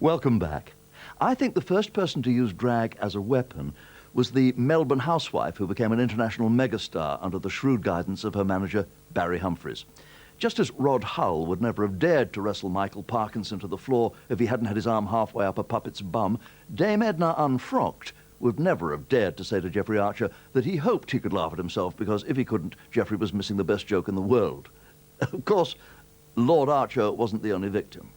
Welcome back. I think the first person to use drag as a weapon was the Melbourne housewife who became an international megastar under the shrewd guidance of her manager, Barry Humphries. Just as Rod Hull would never have dared to wrestle Michael Parkinson to the floor if he hadn't had his arm halfway up a puppet's bum, Dame Edna Unfrocked would never have dared to say to Jeffrey Archer that he hoped he could laugh at himself because if he couldn't, Jeffrey was missing the best joke in the world. Of course, Lord Archer wasn't the only victim.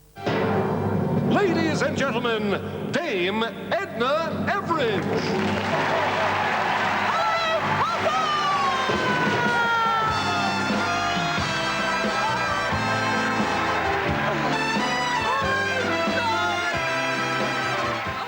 Ladies and gentlemen, Dame Edna Everage.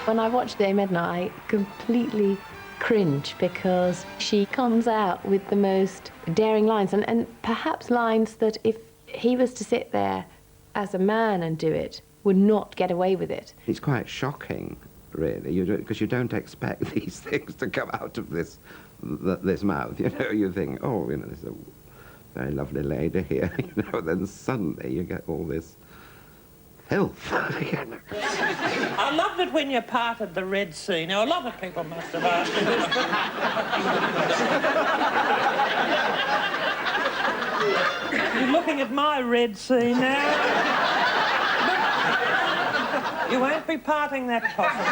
When I watch Dame Edna, I completely cringe because she comes out with the most daring lines and perhaps lines that if he was to sit there as a man and do it, would not get away with it. It's quite shocking, really, because you don't expect these things to come out of this mouth. You know, you think, oh, you know, there's a very lovely lady here, you know, then suddenly you get all this filth. I loved it when you parted the Red Sea. Now, a lot of people must have asked you this, but... You're looking at my Red Sea now. You won't be parting that possibly.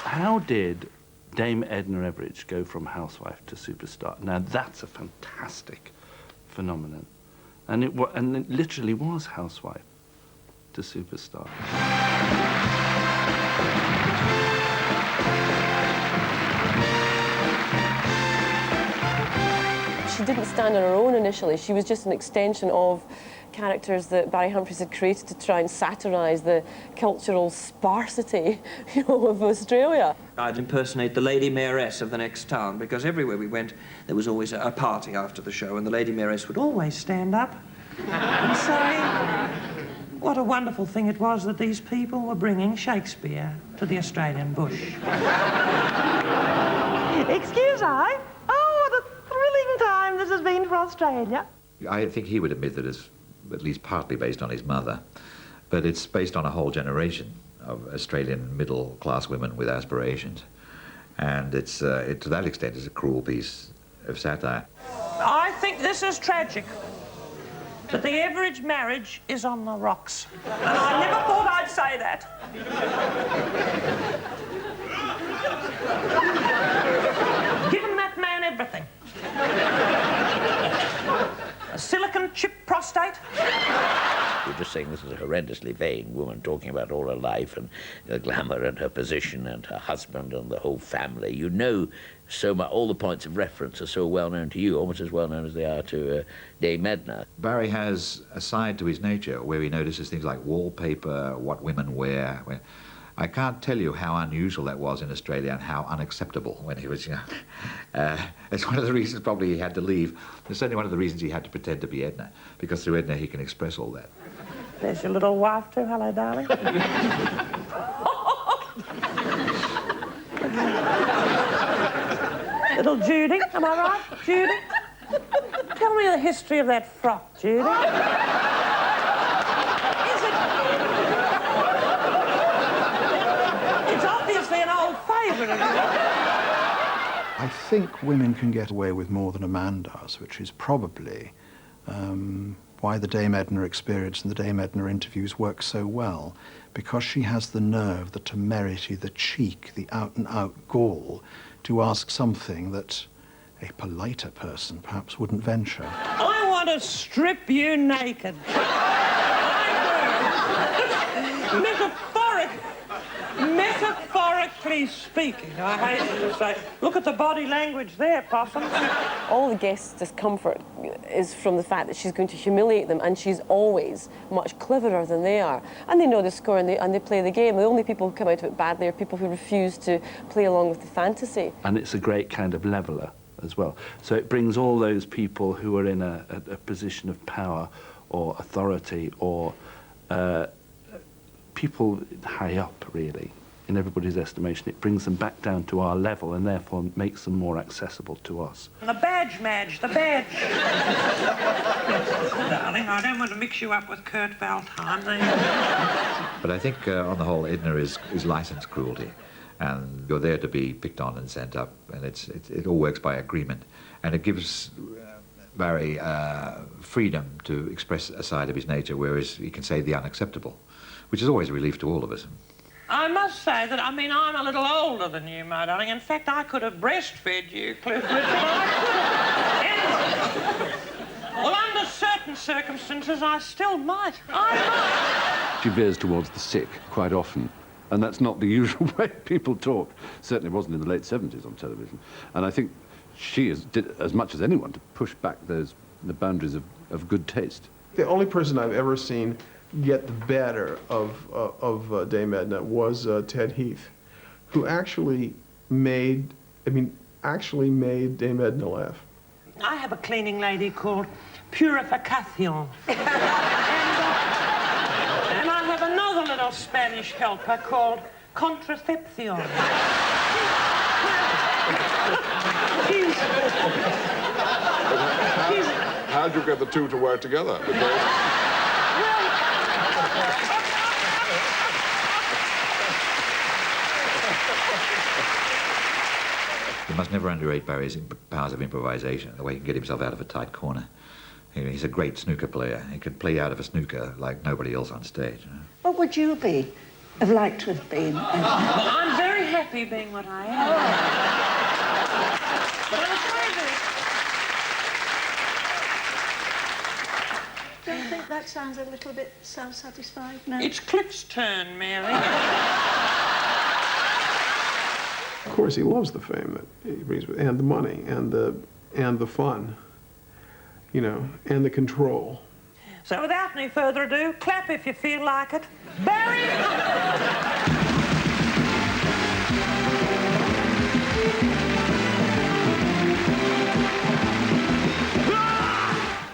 How did Dame Edna Everage go from housewife to superstar? Now, that's a fantastic phenomenon. And it literally was housewife to superstar. She didn't stand on her own initially. She was just an extension of characters that Barry Humphries had created to try and satirise the cultural sparsity, you know, of Australia. I'd impersonate the Lady Mayoress of the next town, because everywhere we went, there was always a party after the show, and the Lady Mayoress would always stand up and say what a wonderful thing it was that these people were bringing Shakespeare to the Australian bush. Excuse I? Oh, what a thrilling time this has been for Australia. I think he would admit that it's at least partly based on his mother, but it's based on a whole generation of Australian middle-class women with aspirations. And it's, to that extent, it's a cruel piece of satire. I think this is tragic, that the Everage marriage is on the rocks. And I never thought I'd say that. Given that man everything. A silicon chip prostate. You're just saying this is a horrendously vain woman talking about all her life and the glamour and her position and her husband and the whole family. You know so much, all the points of reference are so well known to you, almost as well known as they are to Dame Edna. Barry has a side to his nature where he notices things like wallpaper, what women wear. I can't tell you how unusual that was in Australia and how unacceptable when he was young. It's one of the reasons probably he had to leave. It's certainly one of the reasons he had to pretend to be Edna, because through Edna he can express all that. There's your little wife too. Hello, darling. Little Judy, am I right, Judy? Tell me the history of that frock, Judy. It's obviously an old favourite. I think women can get away with more than a man does, which is probably why the Dame Edna experience and the Dame Edna interviews work so well, because she has the nerve, the temerity, the cheek, the out-and-out gall to ask something that a politer person perhaps wouldn't venture. I want to strip you naked. Metaphorically speaking, I hate to say. Look at the body language there, Possum. All the guests' discomfort is from the fact that she's going to humiliate them, and she's always much cleverer than they are. And they know the score and they play the game. The only people who come out of it badly are people who refuse to play along with the fantasy. And it's a great kind of leveller as well. So it brings all those people who are in a position of power or authority or people high up, really, in everybody's estimation. It brings them back down to our level and therefore makes them more accessible to us. The badge, Madge, the badge. Darling, I don't want to mix you up with Kurt Waldheim. But I think, on the whole, Edna is licensed cruelty. And you're there to be picked on and sent up, and it all works by agreement. And it gives Barry freedom to express a side of his nature, whereas he can say the unacceptable, which is always a relief to all of us. I must say that, I mean, I'm a little older than you, my darling. In fact, I could have breastfed you, Cliff Richard. Well, under certain circumstances, I still might. She veers towards the sick quite often, and that's not the usual way people talk. Certainly wasn't in the late 70s on television. And I think she did as much as anyone to push back the boundaries of good taste. The only person I've ever seen get the better of Dame Edna was Ted Heath, who actually made Dame Edna laugh. I have a cleaning lady called Purificación. And I have another little Spanish helper called Contracepción. How'd you get the two to work together? You must never underrate Barry's powers of improvisation, the way he can get himself out of a tight corner. He's a great snooker player. He can play out of a snooker like nobody else on stage. What would you have liked to have been? Well, I'm very happy being what I am. But I'm afraid that... Don't you think that sounds a little bit self-satisfied now? It's Cliff's turn, Mary. Of course, he loves the fame that he brings with, and the money, and the fun, you know, and the control. So without any further ado, clap if you feel like it. Barry!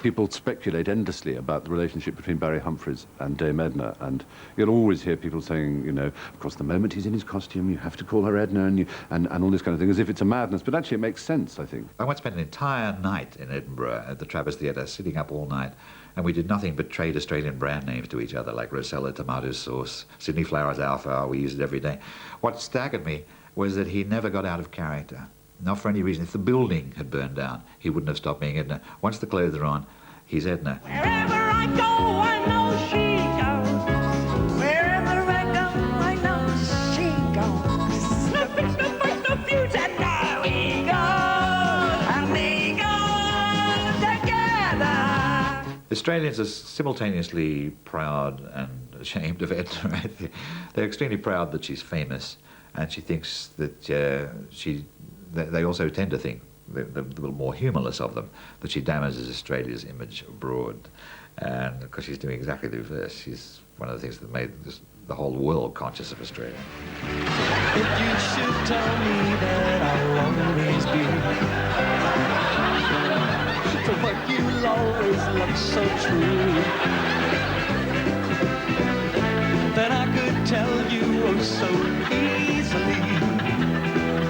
People speculate endlessly about the relationship between Barry Humphries and Dame Edna, and you'll always hear people saying, you know, of course, the moment he's in his costume, you have to call her Edna, and all this kind of thing, as if it's a madness. But actually, it makes sense, I think. I once spent an entire night in Edinburgh at the Travis Theatre, sitting up all night, and we did nothing but trade Australian brand names to each other, like Rosella tomato sauce, Sydney Flowers alpha, we use it every day. What staggered me was that he never got out of character. Not for any reason. If the building had burned down, he wouldn't have stopped being Edna. Once the clothes are on, he's Edna. Wherever I go, I know she goes. Wherever I go, I know she goes. No fix, no fight, no fuse, and now we go. And we go together. Australians are simultaneously proud and ashamed of Edna. They're extremely proud that she's famous, and she thinks that they also tend to think, the little more humorless of them, that she damages Australia's image abroad. And because she's doing exactly the reverse. She's one of the things that made the whole world conscious of Australia. If you should tell me that I'll always be, but you'll always look so true, then I could tell you oh so easily.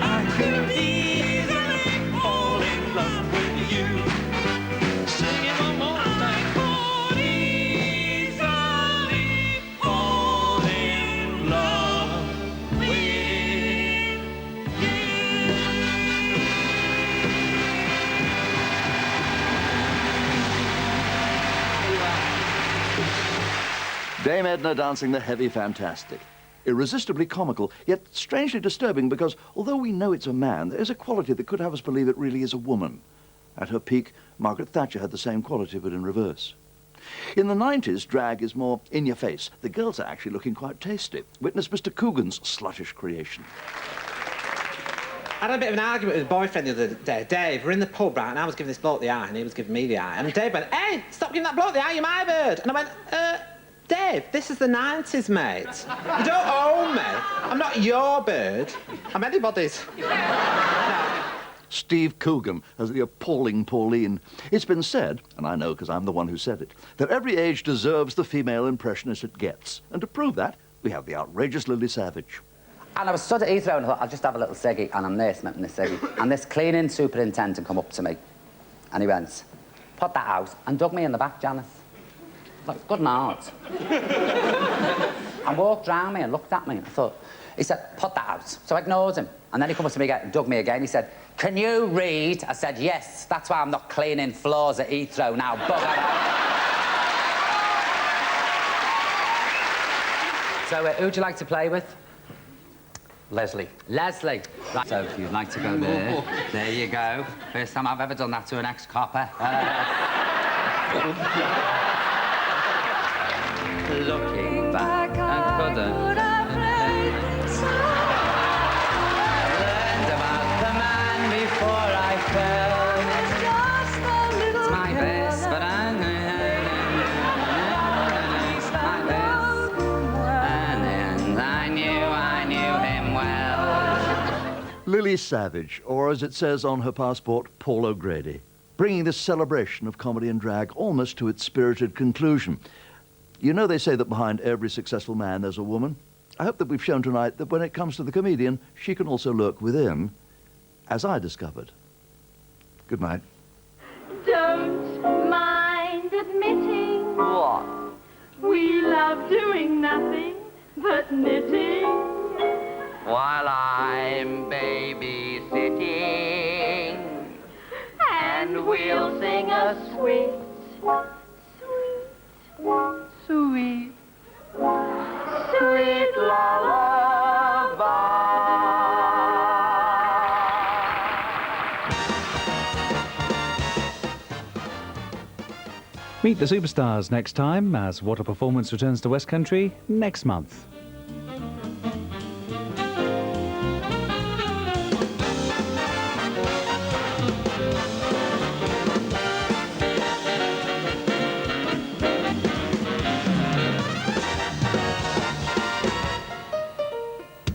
I could easily fall in love with you. Sing it one more time. I could easily fall in love with you. Dame Edna dancing the heavy fantastic. Irresistibly comical, yet strangely disturbing because, although we know it's a man, there is a quality that could have us believe it really is a woman. At her peak, Margaret Thatcher had the same quality, but in reverse. In the 90s, drag is more in your face. The girls are actually looking quite tasty. Witness Mr. Coogan's sluttish creation. I had a bit of an argument with a boyfriend the other day, Dave. We're in the pub, right, and I was giving this bloke the eye, and he was giving me the eye. And Dave went, "Hey, stop giving that bloke the eye, you're my bird." And I went, Dave, this is the 90s, mate. You don't own me. I'm not your bird. I'm anybody's. Steve Coogan as the appalling Pauline. It's been said, and I know because I'm the one who said it, that every age deserves the female impressionist it gets. And to prove that, we have the outrageous Lily Savage. And I was stood at Heathrow and I thought, I'll just have a little ciggy, and I'm there smoking this ciggy. And this cleaning superintendent come up to me, and he went, "Put that out," and dug me in the back, Janice. Like, good night. and walked round me and looked at me. And I thought, he said, put that out. So I ignored him. And then he come up to me again, dug me again. He said, can you read? I said, yes. That's why I'm not cleaning floors at Heathrow now. Bugger. So who'd you like to play with? Leslie. Leslie. Right. So if you'd like to go there, there you go. First time I've ever done that to an ex-copper. Looking back, I couldn't. Learned about the man before I fell. It's my best, but I'm my best. And I knew him well. Lily Savage, or as it says on her passport, Paul O'Grady, bringing this celebration of comedy and drag almost to its spirited conclusion. You know they say that behind every successful man there's a woman. I hope that we've shown tonight that when it comes to the comedian, she can also lurk within, as I discovered. Good night. Don't mind admitting What? we love doing nothing but knitting. While I'm babysitting, And we'll sing a sweet, sweet, sweet lullaby. Meet the superstars next time as What a Performance returns to West Country next month.